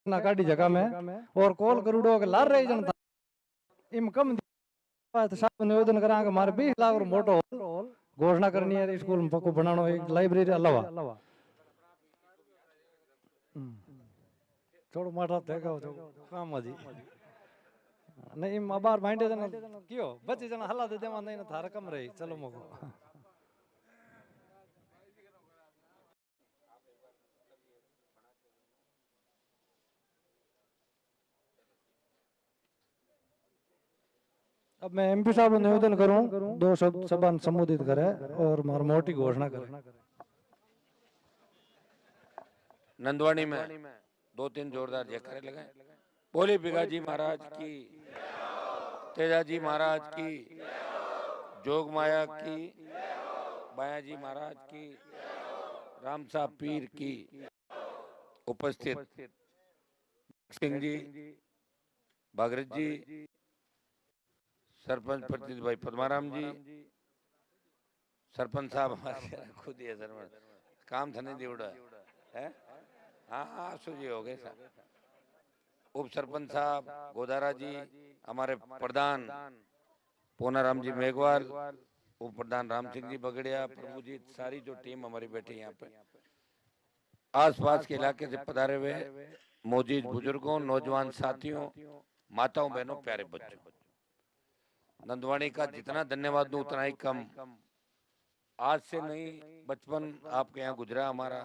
ना काटी जगह में और कॉल करूडो के लार रही जनता इम कम तो साहब निवेदन करा के मारे 20 लाख रो मोटो हॉल घोषणा करनी है स्कूल में पक्को बनानो एक लाइब्रेरी अलावा थोड़ो माटा देगा तो काम जी नहीं इम अबार माइंडे जन कियो बच्चे जन हल्ला दे देवा नहीं ना थारा कम रही चलो मको अब मैं एमपी साहब को निवेदन करूं 2 शब्द सभा संबोधित करे और मार मोटी घोषणा करे। नंदवानी में 2-3 जोरदार जयकारे लगाए। बोले बिगाजी महाराज की, तेजाजी महाराज की, जोग माया की, बायाजी महाराज की, राम साहब पीर की। उपस्थित सिंह जी, भागरथ जी, सरपंच प्रतिनिधि भाई पद्माराम जी, सरपंच साहब हमारे खुद ही है सरपंच, काम था नहीं दिवड़ा है। हाँ हाँ सुजी हो गए साहब। उप सरपंच साहब गोदारा जी, हमारे प्रधान पूनाराम जी मेघवाल, उप प्रधान राम सिंह जी बगड़िया, प्रभुजीत, सारी जो टीम हमारी बैठी यहाँ पे, आसपास के इलाके से पधारे हुए मौजूद बुजुर्गों, नौजवान साथियों, माताओं बहनों, प्यारे बच्चों, नंदवानी का जितना धन्यवाद दूं उतना ही कम। आज से नहीं, बचपन आपके यहाँ गुजरा हमारा।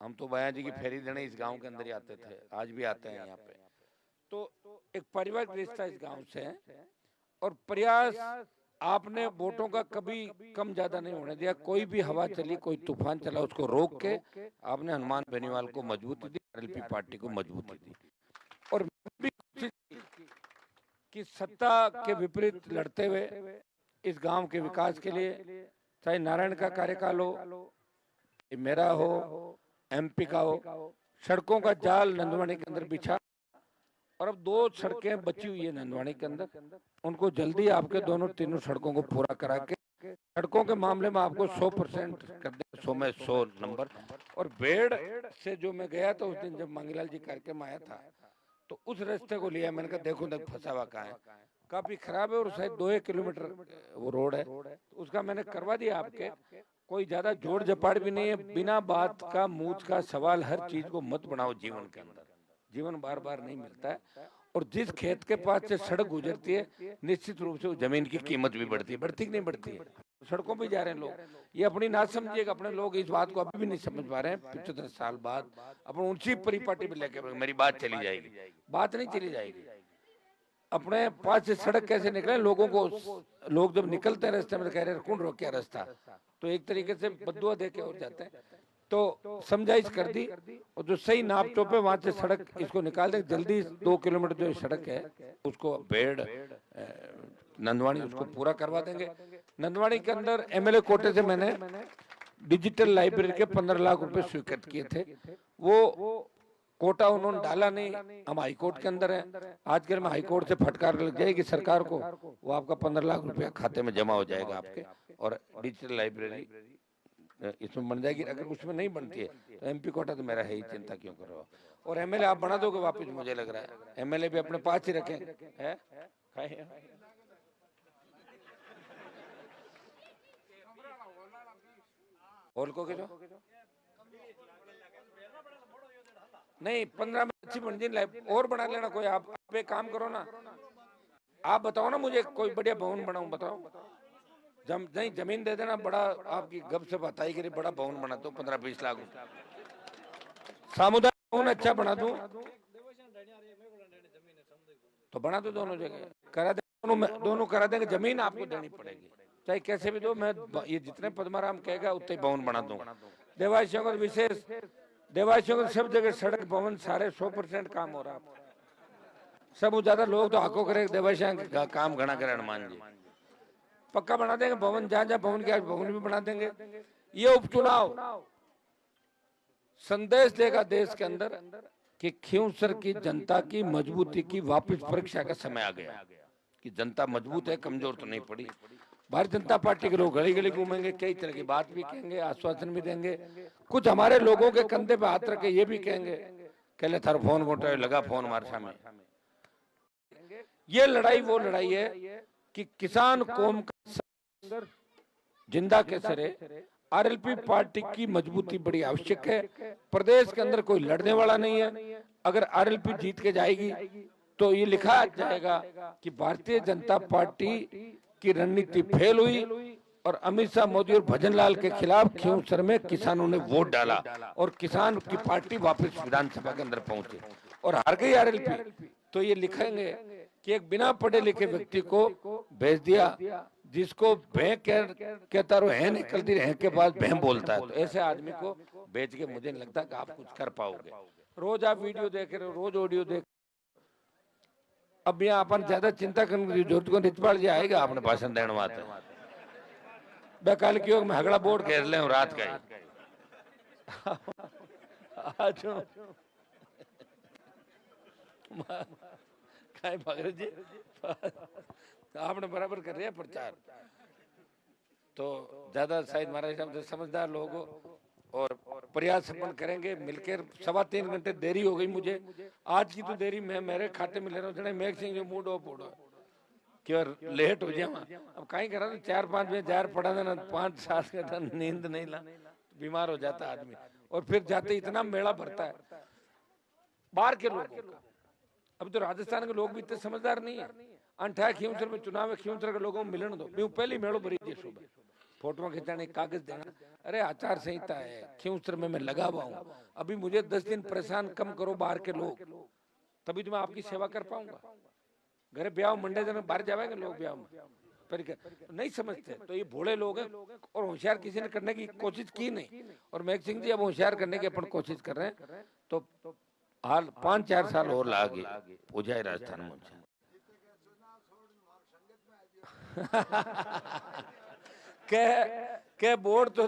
हम तो बया जी की फेरी देने इस गांव के अंदर ही आते थे, आज भी आते हैं यहाँ पे। तो एक पारिवारिक रिश्ता इस गांव से है और प्रयास आपने वोटों का कभी कम ज्यादा नहीं होने दिया। कोई भी हवा चली, कोई तूफान चला, उसको रोक के आपने हनुमान बेनीवाल को मजबूती दी, आरएलपी पार्टी को मजबूती दी। और भी कोशिश की कि सत्ता के विपरीत लड़ते हुए इस गांव के विकास के लिए, चाहे नारायण का कार्यकाल हो, मेरा हो, एमपी का हो, सड़कों का जाल नंदवानी के अंदर बिछा और अब 2 सड़कें बची हुई है नंदवानी के अंदर, उनको जल्दी आपके दोनों तीनों सड़कों को पूरा करा के सड़कों के मामले में आपको 100% कर दे, 100 में 100 नंबर। और बेड़ से जो मैं गया था उस दिन जब मांगीलाल जी कार्यक्रम आया था, तो उस रास्ते को लिया, मैंने कहा देखो देख फंसा हुआ कहाँ है, काफी खराब है और शायद 2 किलोमीटर वो रोड है, तो उसका मैंने करवा दिया आपके। कोई ज्यादा जोड़ जपाड़ भी नहीं है, बिना बात का मूछ का सवाल, हर चीज को मत बनाओ जीवन के अंदर, जीवन बार बार नहीं मिलता है। और जिस खेत के पास से सड़क गुजरती है, निश्चित रूप से उस जमीन की कीमत भी बढ़ती है, बढ़ती कि नहीं बढ़ती है। सड़कों पे जा रहे हैं लोग, ये अपनी ना समझिएगा, अपने लोग इस बात को अभी भी नहीं समझ पा रहे हैं। 75 साल बाद अपन उसी परिपाटी में लेके मेरी बात चली जाएगी, बात नहीं चली जाएगी। अपने पास से सड़क कैसे निकले, लोगों को, लोग जब निकलते हैं रास्ते में तो कह रहे हैं कौन रोके रास्ता, तो एक तरीके से बदुआ दे के और जाते हैं। तो समझाइश कर दी और जो सही नाप टोप है वहां से सड़क इसको निकाल दे जल्दी। 2 किलोमीटर जो सड़क है उसको बेड़ नंदवानी उसको पूरा करवा देंगे। नंदवानी के अंदर एमएलए कोटे से मैंने डिजिटल लाइब्रेरी के 15 लाख रुपए स्वीकृत किए थे, वो कोटा उन्होंने डाला नहीं, हम हाईकोर्ट के अंदर हैं। आज के में हाईकोर्ट से फटकार लग जाएगी सरकार को, वो आपका 15 लाख रुपया खाते में जमा हो जाएगा आपके, और डिजिटल लाइब्रेरी इसमें बन जाएगी। अगर उसमें नहीं बनती है तो एमपी कोटा तो मेरा है ही, चिंता क्यों कर रहे हो। और एमएलए आप बना दोगे वापस, मुझे लग रहा है एमएलए भी अपने पास ही रखें है। और को नहीं 15 में अच्छी बन जाए और बना लेना कोई। आप एक काम करो ना, आप बताओ ना मुझे कोई बढ़िया भवन बनाऊं, बताओ। नहीं जमीन दे देना, बड़ा आपकी गप से बताई करी, बड़ा भवन बना दो 15-20 लाख सामुदायिक भवन अच्छा बना दूं तो बना दो, दोनों जगह करा दे, दोनों करा देंगे। जमीन आपको देनी पड़ेगी चाहे कैसे भी दो, मैं ये जितने पद्माराम कहेगा उतने भवन बना दूंगा। देवाशियों को विशेष, देवाशियों को सब जगह सड़क भवन सारे 100% काम हो रहा, सब ज्यादा लोग तो आको करे देवाशिया काम घना करे। हनुमान जी पक्का बना देंगे भवन, जहां जहां भवन के भवन भी बना देंगे। ये उपचुनाव संदेश देगा देश के अंदर कि खींवसर की जनता की मजबूती की वापस परीक्षा का समय आ गया, कि जनता मजबूत है, कमजोर तो नहीं पड़ी। भारतीय जनता पार्टी के लोग गली गली घूमेंगे, कई तरह की बात भी कहेंगे, आश्वासन भी देंगे, कुछ हमारे लोगों के कंधे पे हाथ रखे ये भी कहेंगे कहले थारो फोन गोटा लगा फोन हमारे सामने। ये लड़ाई वो लड़ाई है कि किसान कौम का जिंदा कैसे रहे। आरएलपी पार्टी की मजबूती बड़ी आवश्यक है। प्रदेश के अंदर कोई लड़ने वाला नहीं है। अगर आरएलपी जीत के जाएगी तो ये लिखा जाएगा कि भारतीय जनता पार्टी की रणनीति फेल हुई और अमित शाह, मोदी और भजनलाल के खिलाफ खींवसर में किसानों ने वोट डाला और किसान की पार्टी वापस विधानसभा के अंदर पहुंची और हार गई आरएलपी। तो ये लिखेंगे कि एक बिना पढ़े लिखे व्यक्ति को भेज दिया, जिसको भैं कहता रहो है निकलती रहे के बाद भैं बोलता है। तो ऐसे आदमी को भेज के मुझे नहीं लगता कि आप कुछ कर पाओगे। रोज आप वीडियो देख रहे हो, रोज ऑडियो देख। अब यहाँ अपन ज्यादा चिंता करने की जरूरत को रिचपाल जी आएगा आपने भाषण देने वाते कल की मैं हगड़ा बोर्ड घेर ले रात का ही जी आपने बराबर कर रहे हैं प्रचार। तो ज्यादा शायद हमारे हिसाब से समझदार लोग हो और प्रयास अपन करेंगे मिलकर। 3.25 घंटे देरी हो गई मुझे आज की। तो देरी मैं मेरे खाते में ले रहा हूँ मेघ सिंह जो मूड ऑफ हो कि लेट हो जाए। अब कहीं करा 4-5 बजे जार पड़ा देना 5-7 घंटा नींद नहीं ला बीमार हो जाता आदमी। और फिर जाते इतना मेला भरता है बाहर के लोगों का। अब तो राजस्थान के लोग भी इतने समझदार नहीं है। अंठा खींवसर में चुनाव है, खींवसर के लोगों को मिलन दो। मैं पहले मेड़ो भरी थी सुबह फोटो खिंचाने कागज देना। अरे आचार संहिता है खींवसर में मैं लगा हुआ हूँ। अभी मुझे 10 दिन परेशान कम करो बाहर के लोग, तभी तो मैं आपकी सेवा कर पाऊंगा। घर ब्याह मंडे दिन बाहर जाएंगे लोग ब्याह में पर नहीं समझते। तो ये भोले लोग हैं और होशियार किसी ने करने की कोशिश की नहीं। और मेघ सिंह जी अब होशियार करने की अपन कोशिश कर रहे हैं। तो हाल 5-4 साल और लागे हो जाए राजस्थान में। के बोर्ड तो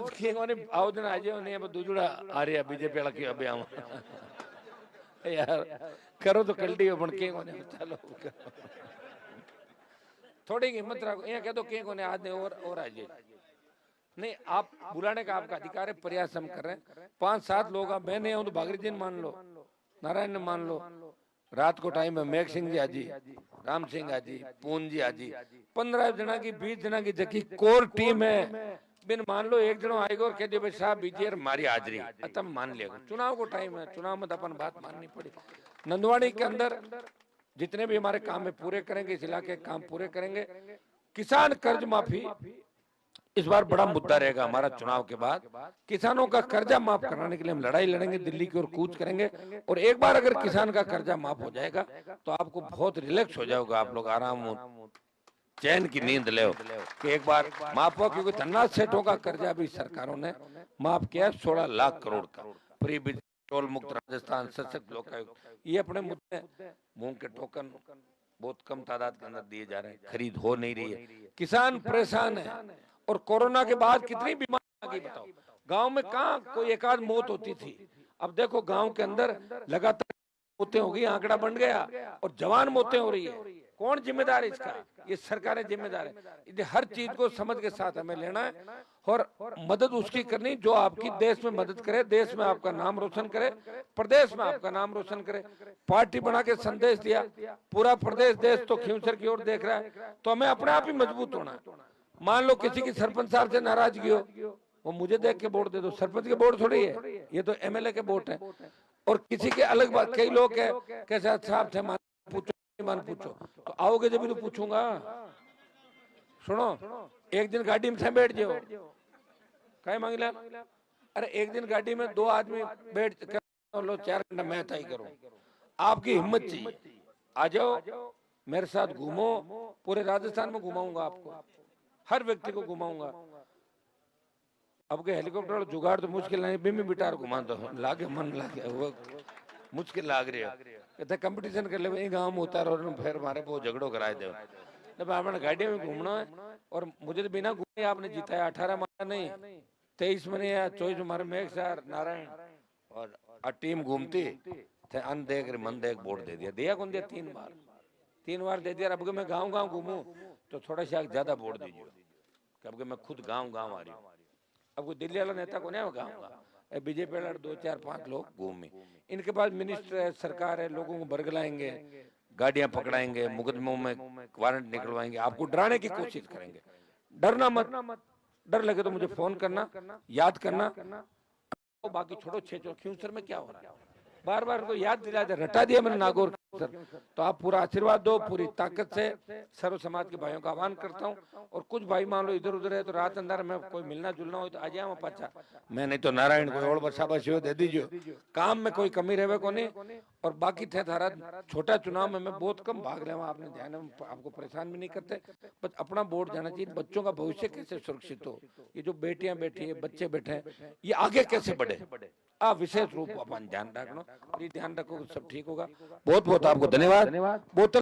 आओ दिन आज नहीं अब दूजड़ा आ रही है बीजेपी वाला की अभी आऊं यार करो तो कल्टी बन के चलो थोड़ी हिम्मत रखो। यहाँ कह दो के कोने आज नहीं और आज नहीं। आप बुलाने का आपका अधिकार है, प्रयास हम कर रहे हैं। 5-7 लोग आप मैं नहीं आऊं तो भागरी जी मान लो, नारायण ने मान लो, रात को टाइम है मेघ सिंह जी आजी, राम सिंह आजी, पून जी आजी, 15 जना की 20 जना की जबकि कोर टीम है। बिन मान लो एक जनो आएगा और कह दिया भाई साहब बीजिए हमारी हाजरी तब मान लिया। चुनाव को टाइम है, चुनाव में तो अपन बात माननी पड़ी। नंदवाड़ी के अंदर जितने भी हमारे काम है पूरे करेंगे, इस इलाके के काम पूरे करेंगे। किसान कर्ज माफी इस बार बड़ा मुद्दा रहेगा हमारा चुनाव के बाद। किसानों का कर्जा माफ कराने के लिए हम लड़ाई लड़ेंगे, दिल्ली की ओर कूच करेंगे। और एक बार अगर किसान का कर्जा माफ हो जाएगा तो आपको बहुत रिलैक्स हो जाओगे, आप लोग आराम चैन की नींद ले कि एक बार माफ हुआ। क्योंकि धन्ना सेठों का कर्जा भी सरकारों ने माफ किया 16 लाख करोड़ का। फ्री टोल मुक्त राजस्थान, सशक्त लोकायुक्त, ये अपने मुद्दे। मूंग के टोकन बहुत कम तादाद के अंदर दिए जा रहे हैं, खरीद हो नहीं रही है, किसान परेशान है। और कोरोना के बाद कितनी बीमारी आ गई बताओ। गांव में कहाँ कोई एक आध मौत होती थी, अब देखो गांव के अंदर लगातार मौतें हो गई, आंकड़ा बन गया और जवान मौतें हो रही है। कौन जिम्मेदार है इसका? ये सरकारें जिम्मेदार है। हर चीज को समझ के साथ हमें लेना है और मदद उसकी करनी जो आपकी देश में मदद करे, देश में आपका नाम रोशन करे, प्रदेश में आपका नाम रोशन करे। पार्टी बना के संदेश दिया, पूरा प्रदेश देश तो खींवसर की ओर देख रहा है, तो हमें अपने आप ही मजबूत होना है। मान लो किसी की सरपंच साहब से नाराजगी हो, वो मुझे देख के वोट दे दो। सरपंच के वोट थोड़ी है, ये तो एमएलए के वोट है। और किसी के अलग बात, कई लोग है कैसे साहब थे मान पूछो, तो आओगे जब भी तो पूछूंगा। सुनो, एक दिन गाड़ी में बैठ जाओ, कहे मांग लिया। अरे एक दिन गाड़ी में 2 आदमी बैठ लो, 4 घंटा मैं तय करूं। आपकी हिम्मत चाहिए, आ जाओ मेरे साथ घूमो। पूरे राजस्थान में घुमाऊंगा आपको, हर व्यक्ति को घुमाऊंगा। अब के हेलीकॉप्टर जुगाड़ तो मुश्किल नहीं, बिमी बिटार घुमा दो, लागे मन लागे वो मुश्किल लाग रही है। कहते कंपटीशन कर ले गाँव में उतारो फिर हमारे बहुत झगड़ो कराए दे। जब आपने गाड़ी में घूमना है और मुझे तो बिना घूमे आपने जीता है। 18 माह नहीं 23 में नहीं, 24 में हमारे मेघ सर नारायण और टीम घूमती थे। अन देख मन देख वोट दे दिया कौन दिया? 3 बार दे दिया। अब मैं गाँव घूमू तो थोड़ा सा ज्यादा वोट दीजिए। अब मैं खुद गाँव आ रही हूँ। अब कोई दिल्ली वाला नेता को नहीं गाँव बीजेपी वाले 2 4 5 लोग घूमे, इनके पास मिनिस्टर है, सरकार है, लोगों को बरगलाएंगे, गाड़ियां पकड़ाएंगे, मुकदमों में वारंट निकलवाएंगे, आपको डराने की कोशिश करेंगे। डरना मत, डर लगे तो मुझे फोन करना, याद करना, तो बाकी छोड़ो, छेचो क्यों सर में क्या हो रहा है, बार बार को याद दिला दे, रटा दिया मैंने नागौर सर। तो आप पूरा आशीर्वाद दो, पूरी ताकत से सर्व समाज के भाइयों का आह्वान करता हूँ। और कुछ भाई मान लो इधर उधर है तो रात अंदर में कोई मिलना जुलना हो तो आ जाए पाचा, मैं नहीं तो नारायण कोई और बसाबाशी हो दे दीजिए, काम में कोई कमी रहे को नहीं। और बाकी थे थारा छोटा चुनाव में मैं बहुत कम भाग ले, आपने ध्यान है, आपको परेशान भी नहीं करते, बस अपना वोट जाना चाहिए, बच्चों का भविष्य कैसे सुरक्षित हो, ये जो बेटियां बैठी है, बच्चे बैठे हैं, ये आगे कैसे बढ़े, आप विशेष रूप अपन ध्यान रखना, ध्यान रखो, सब ठीक होगा। बहुत बहुत आपको धन्यवाद। बहुत